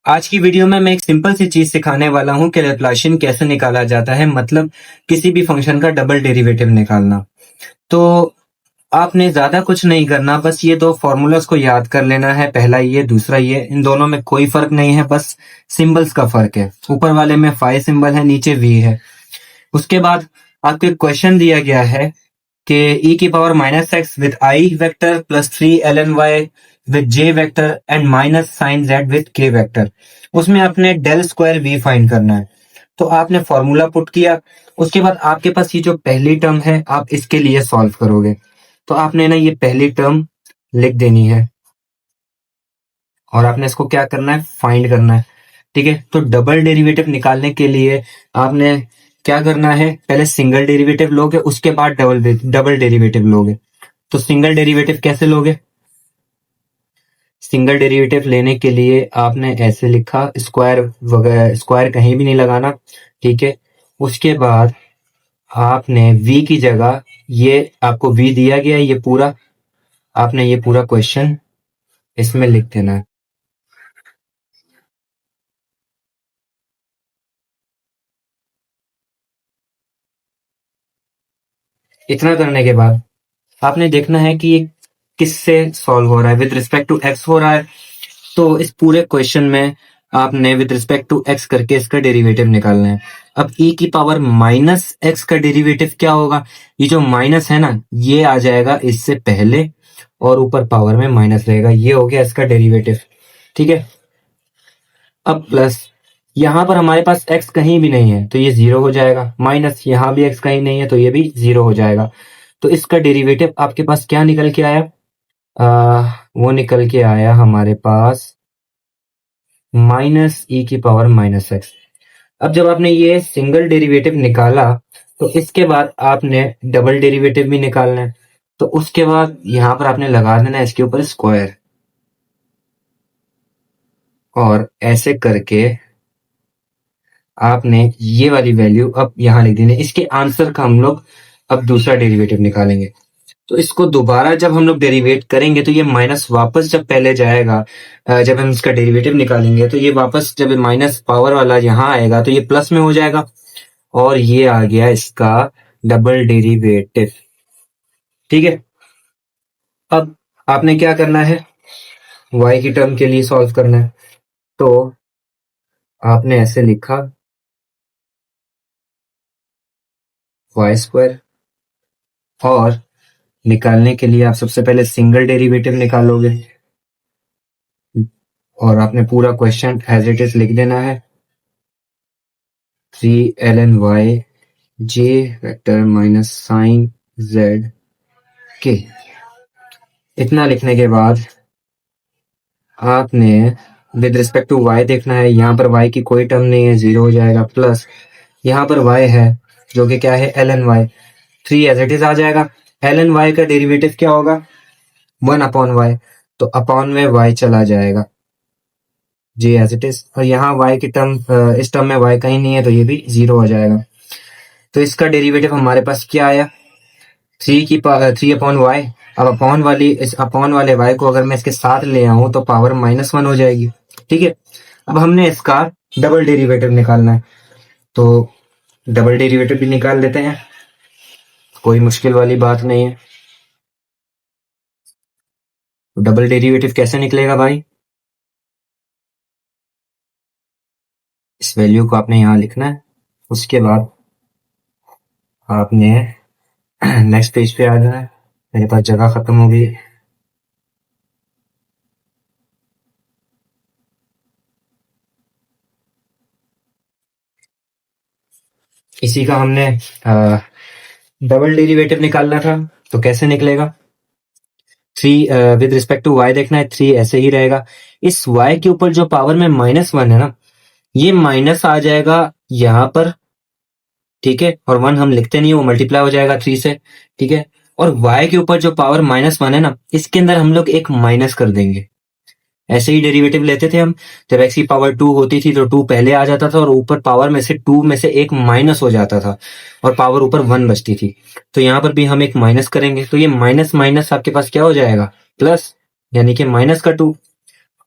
आज की वीडियो में मैं एक सिंपल सी चीज सिखाने वाला हूँ कि लैप्लाशियन कैसे निकाला जाता है, मतलब किसी भी फंक्शन का डबल डेरिवेटिव निकालना। तो आपने ज्यादा कुछ नहीं करना, बस ये दो फॉर्मूलास को याद कर लेना है। पहला ये, दूसरा ये। इन दोनों में कोई फर्क नहीं है, बस सिंबल्स का फर्क है। ऊपर वाले में फाई सिंबल है, नीचे वी है। उसके बाद आपको क्वेश्चन दिया गया है कि e की power minus x with i vector plus 3 ln y with j vector and minus sine z with k vector. उसमें आपने डेल स्क्वायर v फाइंड करना है। तो आपने फॉर्मूला पुट किया। उसके बाद आपके पास ये जो पहली टर्म है, आप इसके लिए सॉल्व करोगे। तो आपने ना ये पहली टर्म लिख देनी है और आपने इसको क्या करना है, फाइंड करना है। ठीक है, तो डबल डेरिवेटिव निकालने के लिए आपने क्या करना है, पहले सिंगल डेरिवेटिव लोगे, उसके बाद डबल डेरिवेटिव लोगे। तो सिंगल डेरिवेटिव कैसे लोगे? सिंगल डेरिवेटिव लेने के लिए आपने ऐसे लिखा, स्क्वायर वगैरह, स्क्वायर कहीं भी नहीं लगाना। ठीक है, उसके बाद आपने v की जगह, ये आपको v दिया गया है, ये पूरा आपने ये पूरा क्वेश्चन इसमें लिख देना है। इतना करने के बाद आपने देखना है कि ये किससे सॉल्व हो रहा है, विद रिस्पेक्ट टू एक्स हो रहा है। तो इस पूरे क्वेश्चन में आपने विद रिस्पेक्ट टू एक्स करके इसका डेरिवेटिव निकालना है। अब e की पावर माइनस एक्स का डेरिवेटिव क्या होगा? ये जो माइनस है ना, ये आ जाएगा इससे पहले और ऊपर पावर में माइनस रहेगा। ये हो गया इसका डेरिवेटिव। ठीक है, अब प्लस यहाँ पर हमारे पास x कहीं भी नहीं है तो ये जीरो हो जाएगा, माइनस यहाँ भी x कहीं नहीं है तो ये भी जीरो हो जाएगा। तो इसका डेरिवेटिव आपके पास क्या निकल के आया? वो निकल के आया हमारे पास माइनस ई की पावर माइनस एक्स। अब जब आपने ये सिंगल डेरिवेटिव निकाला तो इसके बाद आपने डबल डेरिवेटिव भी निकालना है। तो उसके बाद यहाँ पर आपने लगा देना है इसके ऊपर स्क्वायर, और ऐसे करके आपने ये वाली वैल्यू अब यहाँ लिख देनी है। इसके आंसर का हम लोग अब दूसरा डेरिवेटिव निकालेंगे। तो इसको दोबारा जब हम लोग डेरिवेट करेंगे तो ये माइनस वापस जब पहले जाएगा, जब हम इसका डेरिवेटिव निकालेंगे तो ये वापस जब माइनस पावर वाला यहाँ आएगा तो ये प्लस में हो जाएगा, और ये आ गया इसका डबल डेरिवेटिव। ठीक है, अब आपने क्या करना है, y की टर्म के लिए सॉल्व करना है। तो आपने ऐसे लिखा वाई स्क्वायर, और निकालने के लिए आप सबसे पहले सिंगल डेरिवेटिव निकालोगे और आपने पूरा क्वेश्चन एज इट इज लिख देना है। 3 ln y j vector minus sine z k। इतना लिखने के बाद आपने विद रिस्पेक्ट टू y देखना है। यहाँ पर y की कोई टर्म नहीं है, जीरो हो जाएगा, प्लस यहाँ पर y है जो कि क्या है, ln y। 3 as it is आ जाएगा। ln y का डेरिवेटिव क्या होगा? 1/y। तो अपॉन में y चला जाएगा, जी एज इट इज। और यहाँ y की टर्म, इस टर्म में y कहीं नहीं है तो ये भी जीरो हो जाएगा। तो इसका डेरिवेटिव हमारे पास क्या आया? 3/y। अब अपॉन वाली, इस अपॉन वाले y को अगर मैं इसके साथ ले आऊं तो पावर -1 हो जाएगी। ठीक है, अब हमने इसका डबल डेरिवेटिव निकालना है। तो डबल डेरिवेटिव भी निकाल लेते हैं, कोई मुश्किल वाली बात नहीं है। तो डबल डेरिवेटिव कैसे निकलेगा भाई? इस वैल्यू को आपने यहाँ लिखना है। उसके बाद आपने नेक्स्ट पेज पे आ जाना है। मेरे पास जगह खत्म हो गई। इसी का हमने डबल डेरिवेटिव निकालना था। तो कैसे निकलेगा? 3 विद रिस्पेक्ट टू y देखना है, 3 ऐसे ही रहेगा। इस y के ऊपर जो पावर में -1 है ना, ये माइनस आ जाएगा यहाँ पर। ठीक है, और 1 हम लिखते नहीं, वो मल्टीप्लाई हो जाएगा 3 से। ठीक है, और y के ऊपर जो पावर -1 है ना, इसके अंदर हम लोग एक माइनस कर देंगे। ऐसे ही डेरिवेटिव लेते थे हम, जब x की पावर 2 होती थी तो 2 पहले आ जाता था और ऊपर पावर में से 2 में से एक माइनस हो जाता था और पावर ऊपर 1 बचती थी। तो यहाँ पर भी हम एक माइनस करेंगे, तो ये माइनस माइनस आपके पास क्या हो जाएगा, प्लस, यानी कि -2।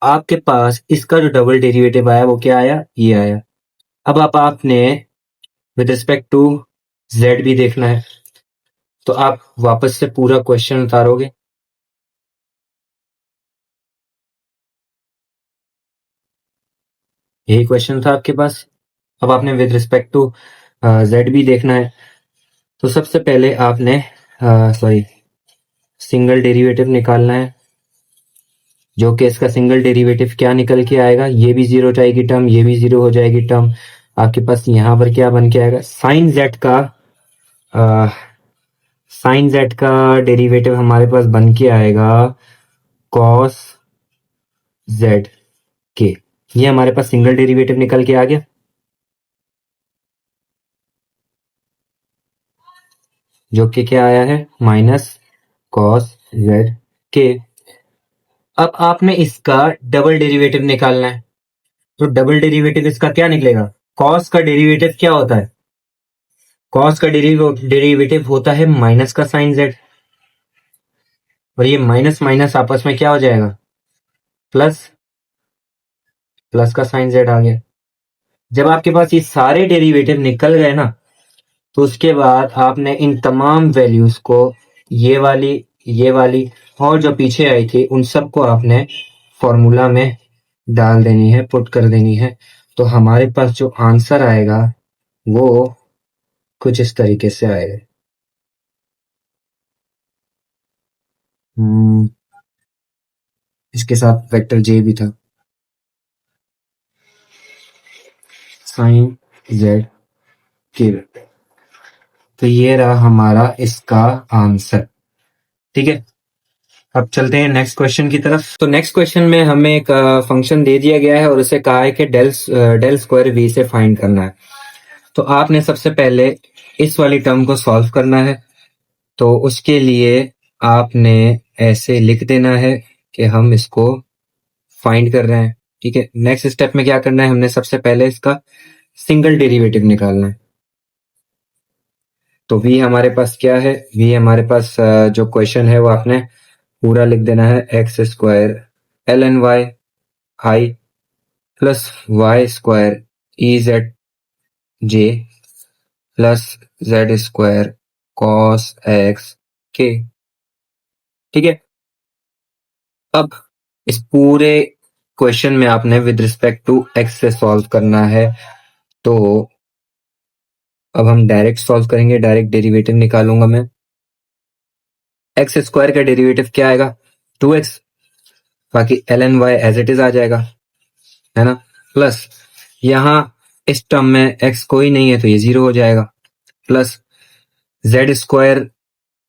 आपके पास इसका जो डबल डेरिवेटिव आया वो क्या आया, ये आया। अब आपने विद रिस्पेक्ट टू z भी देखना है, तो आप वापस से पूरा क्वेश्चन उतारोगे। यही क्वेश्चन था आपके पास। अब आपने विद रिस्पेक्ट टू z भी देखना है, तो सबसे पहले आपने सिंगल डेरिवेटिव निकालना है, जो कि इसका सिंगल डेरिवेटिव क्या निकल के आएगा, ये भी जीरो हो जाएगी टर्म, ये भी जीरो हो जाएगी टर्म। आपके पास यहाँ पर क्या बन के आएगा, साइन जेड का डेरिवेटिव हमारे पास बन के आएगा कॉस जेड के। ये हमारे पास सिंगल डेरिवेटिव निकल के आ गया, जो कि क्या आया है, माइनस कॉस जेड के। अब आपने इसका डबल डेरिवेटिव निकालना है, तो डबल डेरिवेटिव इसका क्या निकलेगा, कॉस का डेरिवेटिव क्या होता है, कॉस का डेरिवेटिव होता है माइनस का साइन जेड, और ये माइनस माइनस आपस में क्या हो जाएगा, प्लस, प्लस का साइन जेड आ गया। जब आपके पास ये सारे डेरिवेटिव निकल गए ना, तो उसके बाद आपने इन तमाम वैल्यूज को, ये वाली और जो पीछे आई थी, उन सबको आपने फॉर्मूला में डाल देनी है, पुट कर देनी है। तो हमारे पास जो आंसर आएगा वो कुछ इस तरीके से आएगा। इसके साथ वेक्टर जे भी था, साइन जेड के। तो ये रहा हमारा इसका आंसर। ठीक है, अब चलते हैं नेक्स्ट क्वेश्चन की तरफ। तो नेक्स्ट क्वेश्चन में हमें एक फंक्शन दे दिया गया है और उसे कहा है कि डेल स्क्वायर वी से फाइंड करना है। तो आपने सबसे पहले इस वाली टर्म को सॉल्व करना है, तो उसके लिए आपने ऐसे लिख देना है कि हम इसको फाइंड कर रहे हैं। ठीक है, नेक्स्ट स्टेप में क्या करना है, हमने सबसे पहले इसका सिंगल डेरिवेटिव निकालना है। तो v हमारे पास क्या है, v हमारे पास जो क्वेश्चन है वो आपने पूरा लिख देना है, x square l n y i plus y square e z j plus z square cos x k. ठीक है, अब इस पूरे क्वेश्चन में आपने विद रिस्पेक्ट टू एक्स से सॉल्व करना है। तो अब हम डायरेक्ट सॉल्व करेंगे, डायरेक्ट डेरिवेटिव निकालूंगा मैं। एक्स स्क्वायर का डेरिवेटिव क्या आएगा, 2x, बाकी l n y as it is आ जाएगा, है ना, प्लस यहाँ इस टर्म में x कोई नहीं है तो ये जीरो हो जाएगा, plus z square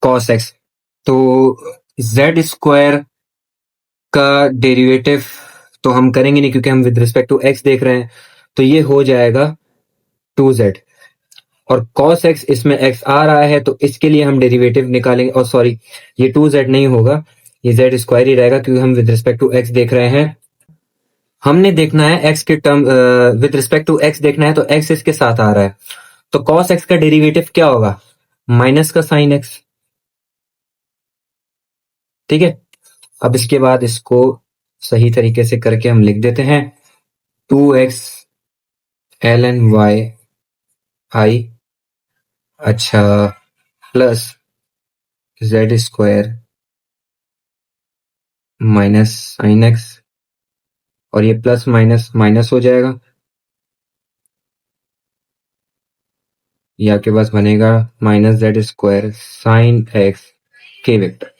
cos x. तो जेड स्क्वायर का डेरिवेटिव तो हम करेंगे नहीं क्योंकि हम विद रिस्पेक्ट टू x देख रहे हैं, तो ये हो जाएगा 2z, और cos x इसमें x आ रहा है तो इसके लिए हम डेरिवेटिव निकालेंगे, और सॉरी ये 2z नहीं होगा, ये z स्क्वायर ही रहेगा क्योंकि हम विद रिस्पेक्ट टू x देख रहे हैं। हमने देखना है x के term, with respect to x देखना है तो x इसके साथ आ रहा है, तो cos x का डेरिवेटिव क्या होगा, माइनस का साइन x। ठीक है, अब इसके बाद इसको सही तरीके से करके हम लिख देते हैं, 2x एल एन वाई आई, अच्छा, plus z square minus sine x, और ये प्लस माइनस माइनस हो जाएगा, ये आपके पास बनेगा minus z square sine x k vector.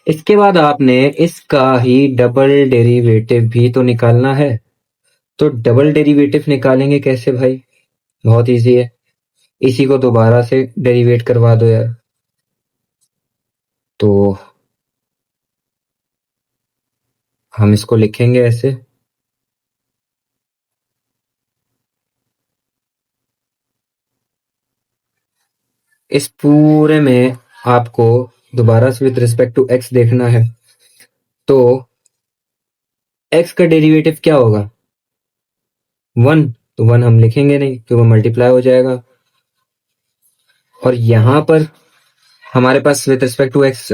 इसके बाद आपने इसका ही डबल डेरिवेटिव भी तो निकालना है। तो डबल डेरिवेटिव निकालेंगे कैसे भाई, बहुत इजी है, इसी को दोबारा से डेरिवेट करवा दो यार। तो हम इसको लिखेंगे ऐसे, इस पूरे में आपको दोबारा से विद रिस्पेक्ट टू x देखना है, तो x का डेरिवेटिव क्या होगा, 1, तो 1 हम लिखेंगे नहीं तो वो मल्टीप्लाई हो जाएगा, और यहां पर हमारे पास विद रिस्पेक्ट टू x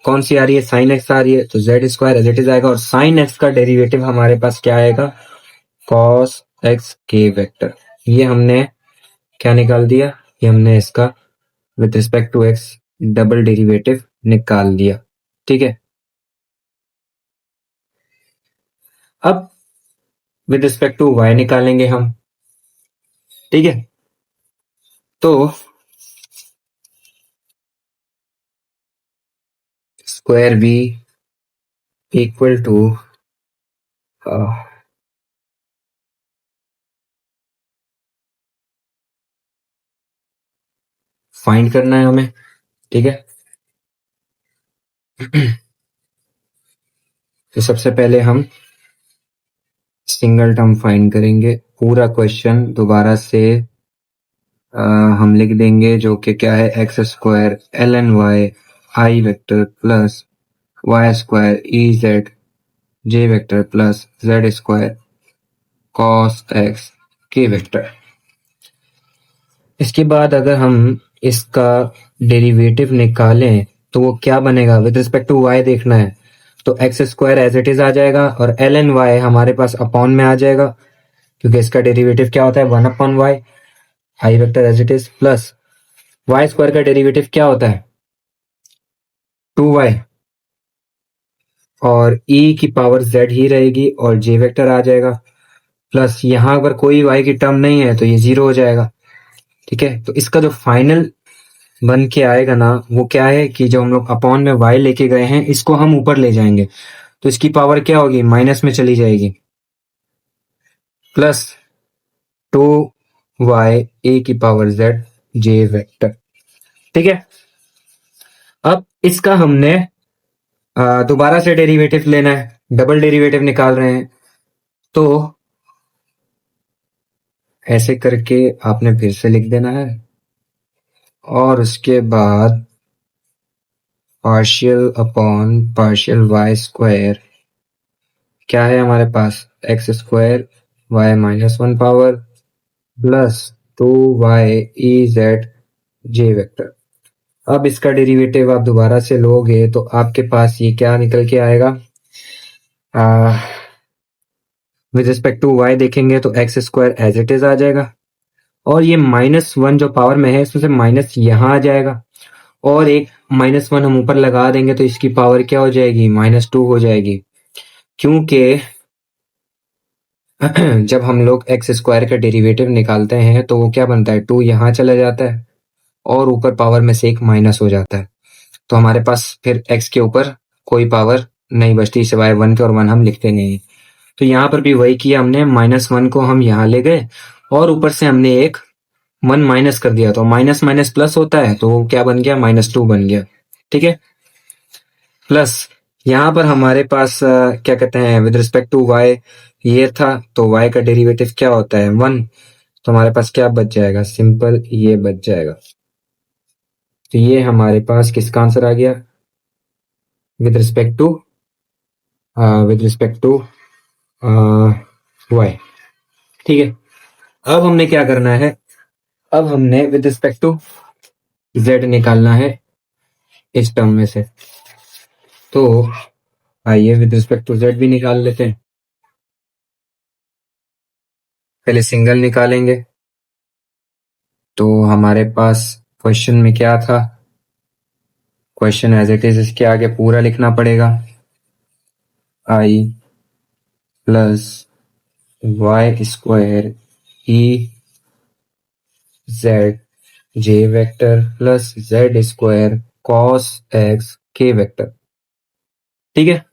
कौन सी आ रही है, साइन एक्स आ रही है, तो z square as it is आएगा। और साइन एक्स का डेरिवेटिव हमारे पास क्या आएगा, कॉस एक्स के वेक्टर। ये हमने क्या निकाल दिया, ये हमने इसका with respect to x double derivative निकाल दिया। ठीक है, अब विद रिस्पेक्ट टू वाई निकालेंगे हम। ठीक है, तो square b equal to find करना है हमें। ठीक है, तो सबसे पहले हम सिंगल टर्म फाइंड करेंगे। पूरा क्वेश्चन दोबारा से हम लिख देंगे, जो कि क्या है, x square l n y i vector plus y square e z j vector plus z square cos x k vector. इसके बाद अगर हम इसका डेरिवेटिव निकालें तो वो क्या बनेगा, विद रिस्पेक्ट टू वाई देखना है, तो x square as it is आ जाएगा और एल एन वाई हमारे पास अपॉन में आ जाएगा, क्योंकि इसका डेरिवेटिव क्या होता है, 1/y i vector as it is plus y square का डेरिवेटिव क्या होता है, 2y, और e की पावर z ही रहेगी और j वेक्टर आ जाएगा प्लस यहां अगर कोई y की टर्म नहीं है तो ये 0 हो जाएगा। ठीक है, तो इसका जो फाइनल बन के आएगा ना, वो क्या है कि जो हम लोग अपॉन में y लेके गए हैं इसको हम ऊपर ले जाएंगे, तो इसकी पावर क्या होगी, माइनस में चली जाएगी, प्लस 2y a की पावर z j वेक्टर। ठीक है, अब इसका हमने दोबारा से डेरिवेटिव लेना है, डबल डेरिवेटिव निकाल रहे हैं, तो ऐसे करके आपने फिर से लिख देना है और उसके बाद partial upon partial y square, क्या है हमारे पास, x square y -1 power plus 2y e z j vector. अब इसका डेरिवेटिव आप दोबारा से लोगे तो आपके पास ये क्या निकल के आएगा, विद रिस्पेक्ट टू y देखेंगे तो x square as it is आ जाएगा और ये -1 जो पावर में है इसमें से माइनस यहाँ आ जाएगा और एक -1 हम ऊपर लगा देंगे तो इसकी पावर क्या हो जाएगी, -2 हो जाएगी, क्योंकि जब हम लोग एक्स स्क्वायर का डेरिवेटिव निकालते हैं तो वो क्या बनता है, 2 यहाँ चला जाता है और ऊपर पावर में से एक माइनस हो जाता है, तो हमारे पास फिर एक्स के ऊपर कोई पावर नहीं बचती सिवाय 1 के, और 1 हम लिखते नहीं। तो यहाँ पर भी वही किया हमने, -1 को हम यहाँ ले गए और ऊपर से हमने एक 1 माइनस कर दिया, तो माइनस माइनस प्लस होता है, तो वो क्या बन गया, -2 बन गया। ठीक है, प्लस यहाँ पर हमारे पास क्या कहते हैं, विद रिस्पेक्ट टू y ये था, तो y का डेरिवेटिव क्या होता है, 1, तो हमारे पास क्या बच जाएगा, सिंपल ये बच जाएगा। तो ये हमारे पास किसका आंसर आ गया, विद रिस्पेक्ट टू y। ठीक है, अब हमने क्या करना है, अब हमने विद रिस्पेक्ट टू z निकालना है इस टर्म में से, तो आइए विद रिस्पेक्ट टू z भी निकाल लेते हैं। पहले सिंगल निकालेंगे, तो हमारे पास क्वेश्चन में क्या था, क्वेश्चन एज इट इज इसके आगे पूरा लिखना पड़ेगा, i plus y square e z j vector plus z square cos x k vector. ठीक है,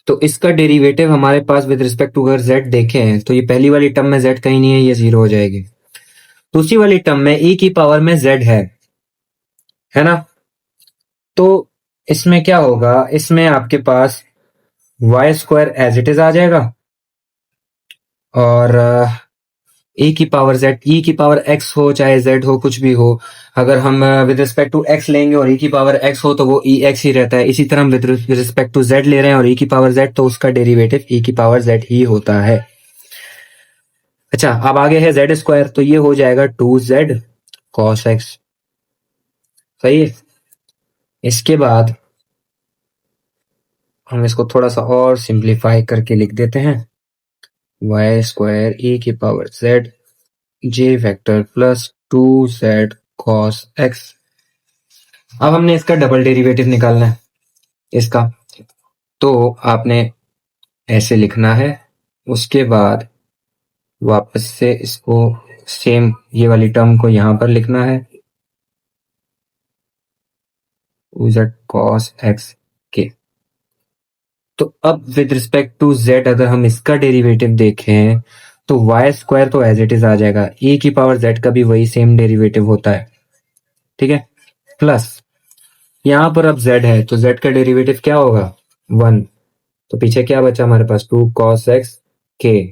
तो इसका डेरिवेटिव हमारे पास विद रिस्पेक्ट टू अगर z देखे हैं तो ये पहली वाली टर्म में z कहीं नहीं है, ये 0 हो जाएगी। दूसरी वाली टर्म में e की पावर में z है ना, तो इसमें क्या होगा, इसमें आपके पास y square as it is आ जाएगा और e की पावर z, e की पावर x हो चाहे z हो कुछ भी हो, अगर हम विद रिस्पेक्ट टू x लेंगे और e की पावर x हो तो वो e x ही रहता है। इसी तरह हम विद रिस्पेक्ट टू z ले रहे हैं और e की पावर z, तो उसका डेरिवेटिव e की पावर z ही होता है। अच्छा, अब आगे है z स्क्वायर, तो ये हो जाएगा 2z cos x। सही है। इसके बाद हम इसको थोड़ा सा और सिंप्लीफाई करके लिख देते हैं, वाई स्क्वायर ई की power z j vector plus 2z cos x. अब हमने इसका डबल डेरिवेटिव निकालना है इसका, तो आपने ऐसे लिखना है, उसके बाद वापस से इसको सेम ये वाली टर्म को यहां पर लिखना है, z cos x के। तो अब विद रिस्पेक्ट टू z अगर हम इसका डेरिवेटिव देखें तो वाई स्क्वायर तो एज इट इज आ जाएगा, e की पावर z का भी वही सेम डेरिवेटिव होता है, ठीक है। प्लस यहां पर अब z है तो z का डेरिवेटिव क्या होगा, 1। तो पीछे क्या बचा हमारे पास, 2 cos x के।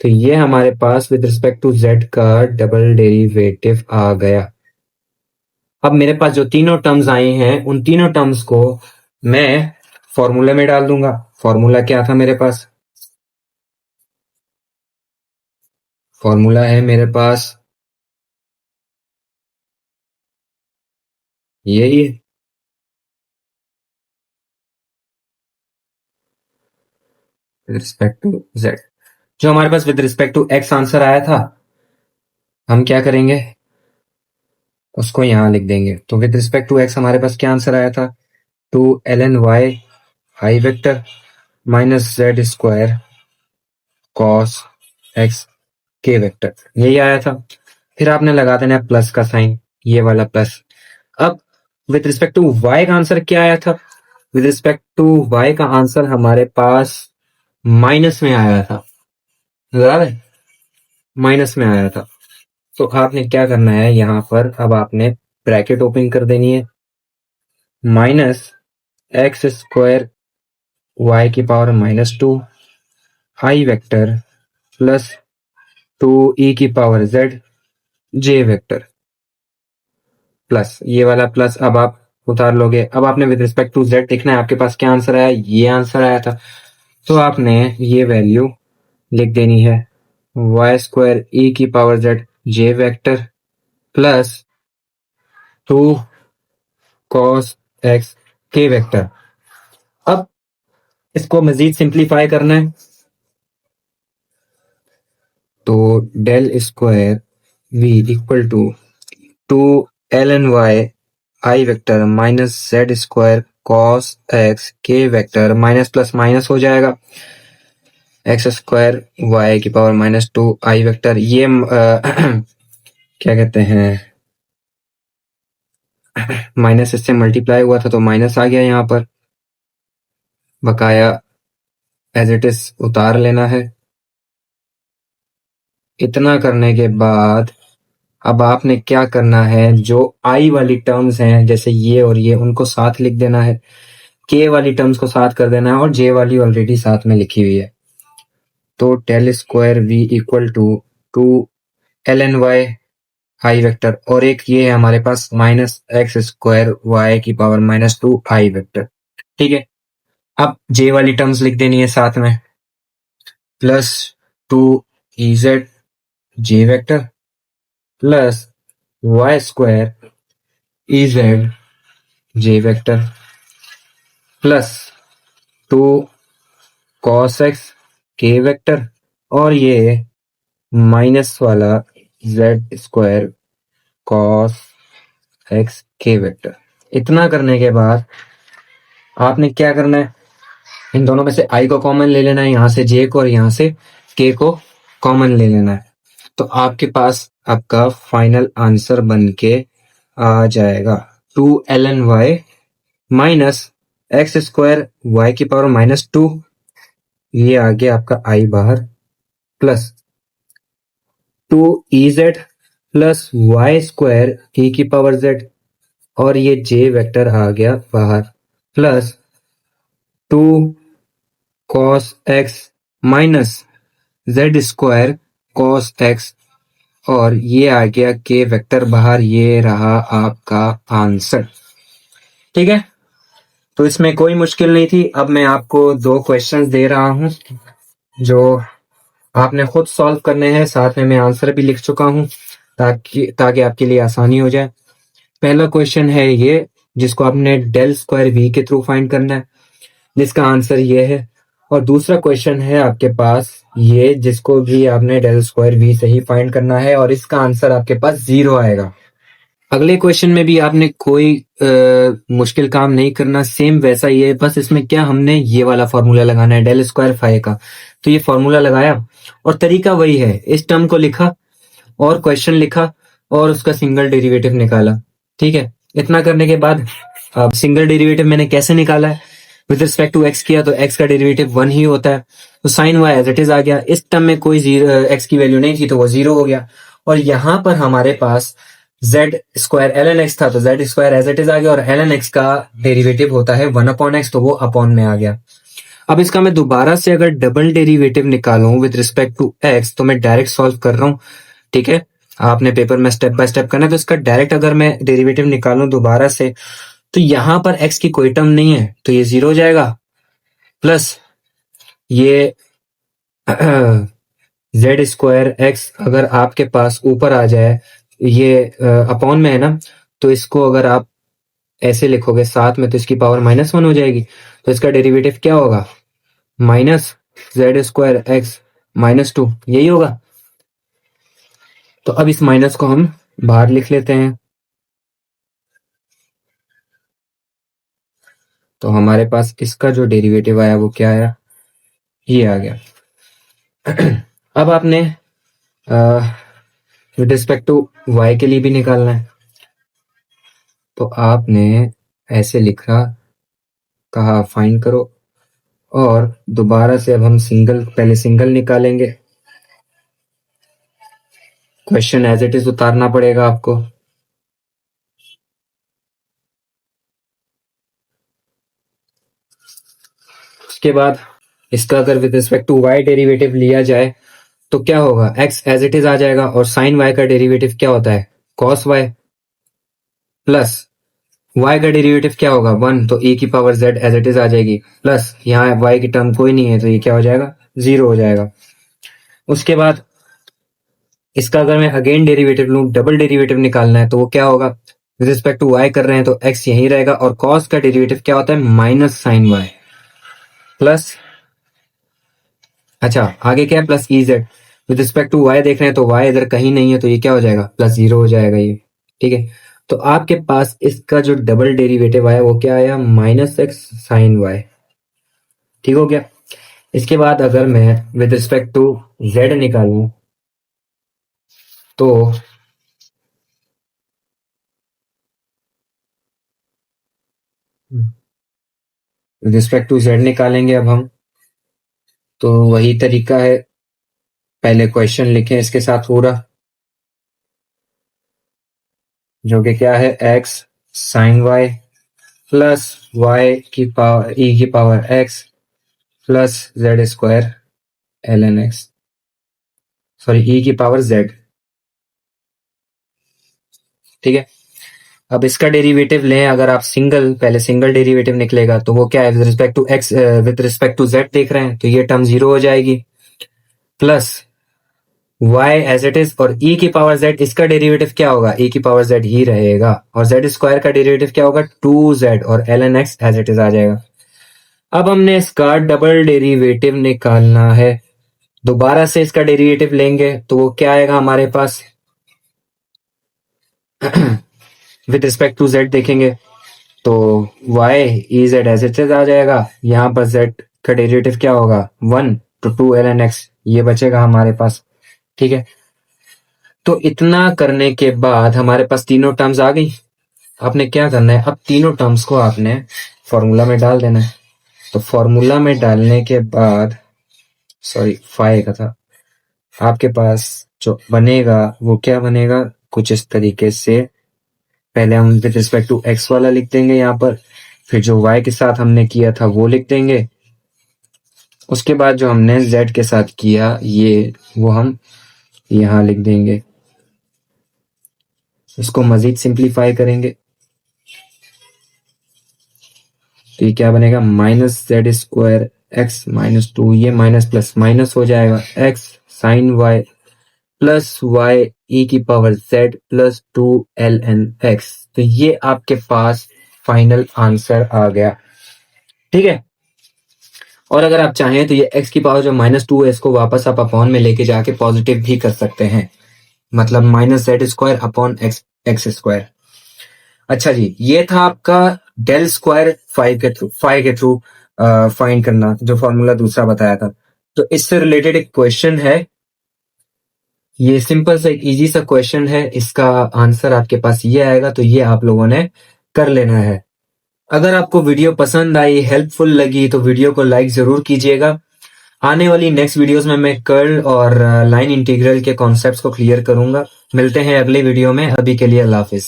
तो ये हमारे पास विद रिस्पेक्ट टू z का डबल डेरिवेटिव आ गया। अब मेरे पास जो तीनों टर्म्स आई हैं उन तीनों टर्म्स को मैं फॉर्मूले में डाल दूंगा। फॉर्मूला क्या था मेरे पास, फॉर्मूला है मेरे पास यही है, विद रिस्पेक्ट टू z। जो हमारे पास with respect to x answer आया था, हम क्या करेंगे, उसको यहां लिख देंगे। तो विद रिस्पेक्ट टू x हमारे पास क्या आंसर आया था, 2 ln y i vector minus z square cos x k vector, यही आया था। फिर आपने लगा देना है प्लस का साइन, ये वाला प्लस। अब विद रिस्पेक्ट टू y का आंसर क्या आया था, विद रिस्पेक्ट टू y का आंसर हमारे पास माइनस में आया था, बराबर, माइनस में आया था। तो आपने क्या करना है, यहां पर अब आपने ब्रैकेट ओपन कर देनी है, माइनस एक्स स्क्वायर वाई की पावर -2 आई वेक्टर प्लस 2 ई की power z j vector, plus ये वाला प्लस अब आप उतार लोगे। अब आपने विद रिस्पेक्ट टू जेड देखना है आपके पास क्या आंसर आया, ये आंसर आया था। तो आपने ये वैल्यू लिख देनी है, वाई स्क्वायर ई की power z j vector plus 2 cos x k vector. अब इसको मजीद सिंप्लीफाई करना है, तो del square v equal to 2 ln y i vector minus z square cos x k vector, minus plus minus हो जाएगा, x square y की power -2 i vector. ये क्या कहते हैं, माइनस इससे मल्टीप्लाई हुआ था तो माइनस आ गया यहाँ पर, बकाया एज इट इज उतार लेना है। इतना करने के बाद अब आपने क्या करना है, जो आई वाली टर्म्स हैं जैसे ये और ये, उनको साथ लिख देना है, के वाली टर्म्स को साथ कर देना है, और जे वाली ऑलरेडी साथ में लिखी हुई है। तो del square v equal to 2 ln y i vector, और एक ये है हमारे पास माइनस एक्स स्क्वायर वाई की पावर -2 आई वेक्टर, ठीक है। अब जे वाली टर्म्स लिख देनी है साथ में, plus 2 ez j vector plus y square ez j vector plus 2 cos x k vector, और ये माइनस वाला z square cos x k vector. इतना करने के बाद आपने क्या करना है, इन दोनों में से आई को कॉमन ले लेना है, यहां से जे को और यहां से के को कॉमन ले लेना है। तो आपके पास आपका फाइनल आंसर बन के आ जाएगा 2 ln y minus x square y की पावर -2, ये आ गया आपका आई बाहर, plus 2ez plus y square e की पावर z, और ये जे वेक्टर आ गया बाहर, plus 2 cos x minus z square cos x, और ये आ गया के वेक्टर बाहर, ये रहा आपका आंसर, ठीक है। तो इसमें कोई मुश्किल नहीं थी। अब मैं आपको 2 क्वेश्चंस दे रहा हूं जो आपने खुद सॉल्व करने हैं, साथ में मैं आंसर भी लिख चुका हूं ताकि आपके लिए आसानी हो जाए। पहला क्वेश्चन है ये, जिसको आपने डेल स्क्वायर वी के थ्रू फाइंड करना है, जिसका आंसर ये है। और दूसरा क्वेश्चन है आपके पास ये, जिसको भी आपने डेल स्क्वायर वी से ही फाइंड करना है, और इसका आंसर आपके पास 0 आएगा। अगले क्वेश्चन में भी आपने कोई मुश्किल काम नहीं करना, सेम वैसा ही है, बस इसमें क्या हमने ये वाला फॉर्मूला लगाना है डेल स्क्वायर फाई का। तो ये फॉर्मूला लगाया और तरीका वही है, इस टर्म को लिखा और क्वेश्चन लिखा और उसका सिंगल डेरिवेटिव निकाला। ठीक है, इतना करने के बाद अब सिंगल डेरिवेटिव मैंने कैसे निकाला है, विद रिस्पेक्ट टू एक्स किया तो एक्स का डेरिवेटिव 1 ही होता है, तो sine y as it is आ गया। इस टर्म में कोई एक्स की वैल्यू नहीं थी तो वो 0 हो गया, और यहाँ पर हमारे पास z square l n x था तो z square as it is आ गया, और एल एन एक्स का डेरिवेटिव होता है 1/x, तो वो अपॉन में आ गया। अब इसका मैं दोबारा से अगर डबल डेरिवेटिव निकालूं विद रिस्पेक्ट टू एक्स, तो मैं डायरेक्ट सॉल्व कर रहा हूं। ठीक है, आपने पेपर में स्टेप बाय स्टेप करना है, तो इसका डायरेक्ट अगर मैं डेरिवेटिव निकालूं दोबारा से, तो यहां पर एक्स की कोई टर्म नहीं है तो ये 0 हो जाएगा, प्लस ये जेड स्क्वायर एक्स अगर आपके पास ऊपर आ जाए, ये अपॉन में है ना, तो इसको अगर आप ऐसे लिखोगे साथ में तो इसकी पावर -1 हो जाएगी, तो इसका डेरिवेटिव क्या होगा, माइनस जेड स्क्वायर एक्स -2, यही होगा। तो अब इस माइनस को हम बाहर लिख लेते हैं, तो हमारे पास इसका जो डेरिवेटिव आया वो क्या आया, ये आ गया। अब आपने विद रिस्पेक्ट टू वाई के लिए भी निकालना है, तो आपने ऐसे लिखा, कहा फाइंड करो, और दोबारा से अब हम पहले सिंगल निकालेंगे, क्वेश्चन एज इट इज उतारना पड़ेगा आपको। उसके बाद इसका अगर with respect to y derivative लिया जाए तो क्या होगा, एक्स एज इट इज आ जाएगा, और साइन वाई का डेरिवेटिव क्या होता है, कॉस वाई, प्लस y का डेरिवेटिव क्या होगा 1, तो e की power z as it is आ जाएगी, प्लस यहाँ y की टर्म कोई नहीं है तो ये क्या हो जाएगा, 0 हो जाएगा। उसके बाद इसका अगर मैं अगेन डेरिवेटिव लूं, डबल डेरिवेटिव निकालना है, तो वो क्या होगा, विद रिस्पेक्ट टू y कर रहे हैं तो x यहीं रहेगा, और cos का डेरिवेटिव क्या होता है, माइनस साइन y, प्लस अच्छा आगे क्या है, plus e z. With respect to y देख रहे हैं तो y इधर कहीं नहीं है तो ये क्या हो जाएगा, +0 हो जाएगा ये। ठीक है, तो आपके पास इसका जो डबल डेरिवेटिव आया वो क्या आया, -x साइन y। ठीक हो गया। इसके बाद अगर मैं विद रिस्पेक्ट टू z निकालूं तो विद रिस्पेक्ट टू z निकालेंगे अब हम, तो वही तरीका है, पहले क्वेश्चन लिखें इसके साथ पूरा, जो कि क्या है, x sine y plus y की पावर e की power x plus z square l n x, sorry e की पावर z। ठीक है, अब इसका डेरिवेटिव लें, अगर आप पहले सिंगल डेरिवेटिव निकलेगा तो वो क्या है, with respect to x with respect to z देख रहे हैं तो ये टर्म 0 हो जाएगी, plus y as it is, और e की पावर z, इसका डेरिवेटिव क्या होगा, e की पावर z ही रहेगा, और z स्क्वायर का डेरिवेटिव क्या होगा, 2z, और l n x as it is आ जाएगा। अब हमने इसका डबल डेरिवेटिव निकालना है, दोबारा से इसका डेरिवेटिव लेंगे तो वो क्या आएगा हमारे पास, विद रिस्पेक्ट टू z देखेंगे तो y e z as it is आ जाएगा, यहाँ पर z का डेरिवेटिव क्या होगा, 1, तो 2 ln x, ये बचेगा हमारे पास। ठीक है, तो इतना करने के बाद हमारे पास तीनों टर्म्स आ गई। आपने क्या करना है, अब तीनों टर्म्स को आपने फॉर्मूला में डाल देना है, तो फॉर्मूला में डालने के बाद, सॉरी फाई का था, आपके पास जो बनेगा वो क्या बनेगा, कुछ इस तरीके से, पहले हम विद रिस्पेक्ट टू एक्स वाला लिख देंगे यहाँ पर, फिर जो y के साथ हमने किया था वो लिख देंगे, उसके बाद जो हमने z के साथ किया ये वो हम यहाँ लिख देंगे, इसको मजीद सिंप्लीफाई करेंगे तो ये क्या बनेगा, -z² x -2, ये माइनस प्लस माइनस हो जाएगा, x sine y plus y e की power z plus 2 ln x। तो ये आपके पास फाइनल आंसर आ गया। ठीक है, और अगर आप चाहें तो ये x की पावर जो -2 है इसको वापस आप अपॉन में लेके जाके पॉजिटिव भी कर सकते हैं, मतलब -z² अपॉन एक्स स्क्वायर। अच्छा जी, ये था आपका डेल स्क्वायर फाइव के थ्रू फाइंड करना, जो फॉर्मूला दूसरा बताया था। तो इससे रिलेटेड एक क्वेश्चन है, ये सिंपल सा एक इजी सा क्वेश्चन है, इसका आंसर आपके पास ये आएगा, तो ये आप लोगों ने कर लेना है। अगर आपको वीडियो पसंद आई, हेल्पफुल लगी, तो वीडियो को लाइक जरूर कीजिएगा। आने वाली नेक्स्ट वीडियोस में मैं कर्ल और लाइन इंटीग्रल के कॉन्सेप्ट्स को क्लियर करूंगा। मिलते हैं अगले वीडियो में, अभी के लिए अल्लाह हाफिज।